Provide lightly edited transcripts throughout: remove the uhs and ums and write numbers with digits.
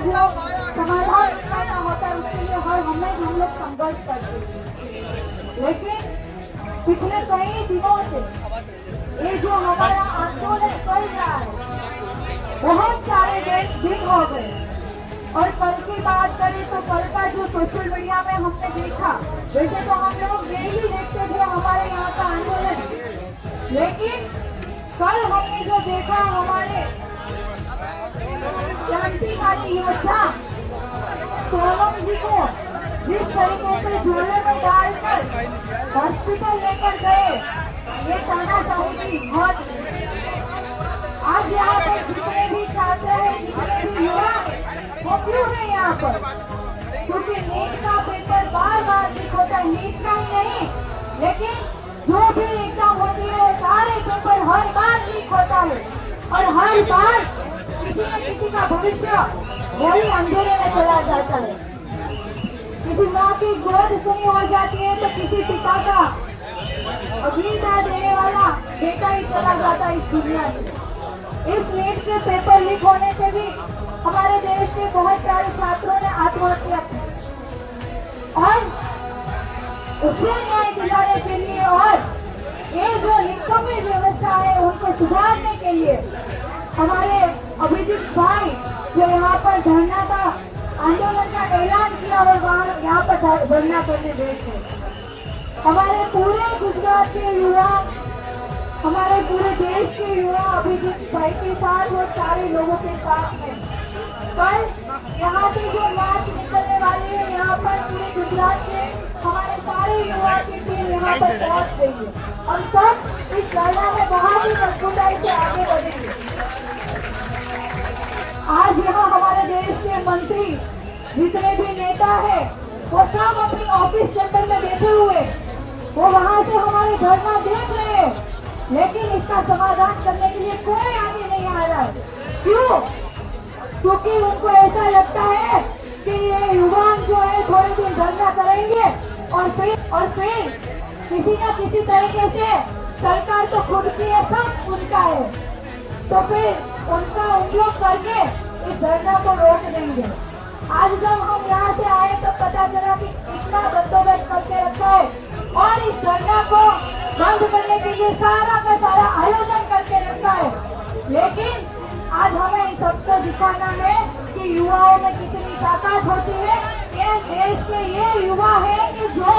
जो समाधान निकालना होता है उसके लिए हर हमेशा हम लोग संघर्ष करते हैं। लेकिन पिछले कई दिनों से ये जो हमारा आंदोलन चल रहा है, बहुत सारे दिन हो गए। और कल की बात करें तो कल का जो सोशल मीडिया में हमने देखा, वैसे तो हम लोग डेली देखते थे हमारे यहाँ का आंदोलन, लेकिन कल हमने जो देखा हमारे क्रांतिकारी योद्धा सोनम जी को जिस तरीके से झोले में डालकर हॉस्पिटल लेकर गए, ये कहना चाहूंगी बहुत। आज यहाँ पर जितने भी छात्र हैं, जितने भी युवा वो क्यों है यहाँ पर? क्योंकि नीट का पेपर बार बार लीक होता है। नीट का ही नहीं, लेकिन जो भी एग्जाम होती है सारे पेपर हर बार लीक होता है और हर बार किसी न किसी का भविष्य वही अंधेरे में चला जाता है। किसी माँ की गोद सुनी हो जाती है तो किसी पिता का अग्निदान देने वाला बेटा ही चला जाता है इस दुनिया में। इस नीट के पेपर लीक होने से भी हमारे देश के बहुत सारे छात्रों ने आत्महत्या की और उसे न्याय दिलाने के लिए और ये जो निकम्मी व्यवस्था है उनको सुधारने के लिए हमारे अभिजीत भाई जो यहाँ पर धरना का आंदोलन का ऐलान किया और वहाँ यहाँ पर धरना करने गए थे। हमारे पूरे गुजरात के युवा, हमारे पूरे देश के युवा अभिजीत भाई के साथ और सारे लोगों के साथ हैं। कल यहाँ से जो मार्च निकलने वाली है, यहाँ पर पूरे गुजरात से हमारे सारे युवा की टीम यहाँ पर पहुँच गई है। हम सब इस धरना में बहुत ही मजबूताई से आगे बढ़ेंगे। आज यहाँ हमारे देश के मंत्री जितने भी नेता है वो सब अपनी ऑफिस चैम्बर में बैठे हुए, वो वहाँ से हमारे धरना देख रहे हैं, लेकिन इसका समाधान करने के लिए कोई आगे नहीं आ रहा है। क्यों? क्योंकि उनको ऐसा लगता है कि ये युवा जो है थोड़े दिन धरना करेंगे और फिर किसी न किसी तरीके से सरकार तो खुद की है, सब उनका है, तो फिर उनका उपयोग करके इस धरना को रोक देंगे। आज जब हम यहाँ से आए तो पता चला कि इतना बंदोबस्त करके रखा है और इस धरना को बंद करने के लिए सारा का सारा आयोजन करके रखा है। लेकिन आज हमें इन सबको दिखाना है कि युवाओं में कितनी ताकत होती है। ये देश के ये युवा है कि जो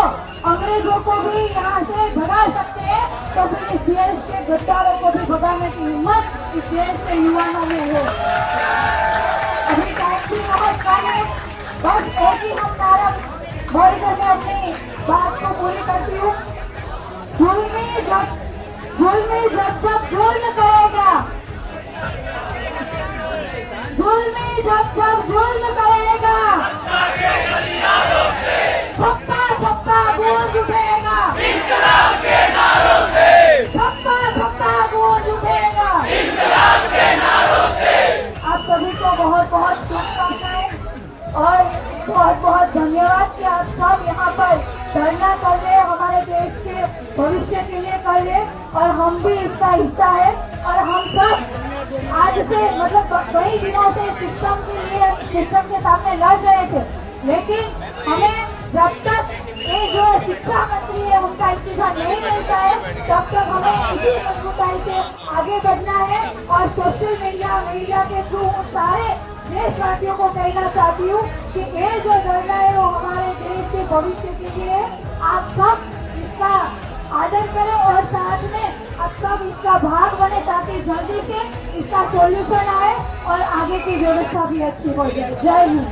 अंग्रेजों को भी यहाँ से भगा सकते हैं, तो फिर इस देश के गद्दारों को भी भगाने की हिम्मत इस देश के युवाओं में है। अभी टाइम भी बहुत कम है, बस एक ही हम नारा बोल करके अपनी बात को पूरी करती हूँ। जुल्मी जब जुल्म करेगा, जुल्मी जब जुल्म करेगा, सबका गूंज उठेगा, इंकलाब के नारों से, सबका गूंज उठेगा, इंकलाब के नारों से। आप सभी को बहुत बहुत शुभकामनाएं और बहुत बहुत धन्यवाद कि आप सब यहाँ पर धरना कर रहे हैं, हमारे देश के भविष्य के लिए कर रहे हैं और हम भी इसका हिस्सा है। और हम सब आज से मतलब कई दिनों से सिस्टम के सामने लड़ रहे थे, लेकिन हमें जब तक ये जो शिक्षा मंत्री है उनका इस्तीफा नहीं मिलता है, तब तक हमें इसी मजबूताई से आगे बढ़ना है। और सोशल मीडिया के थ्रू सारे देशवासियों को कहना चाहती हूँ कि ये जो धरना है वो हमारे देश के भविष्य के लिए है। आप सब इसका आदर करें और साथ में आप सब इसका भाग बने ताकि जल्दी से इसका सॉल्यूशन आए और आगे की व्यवस्था भी अच्छी हो जाए। जय हिंद।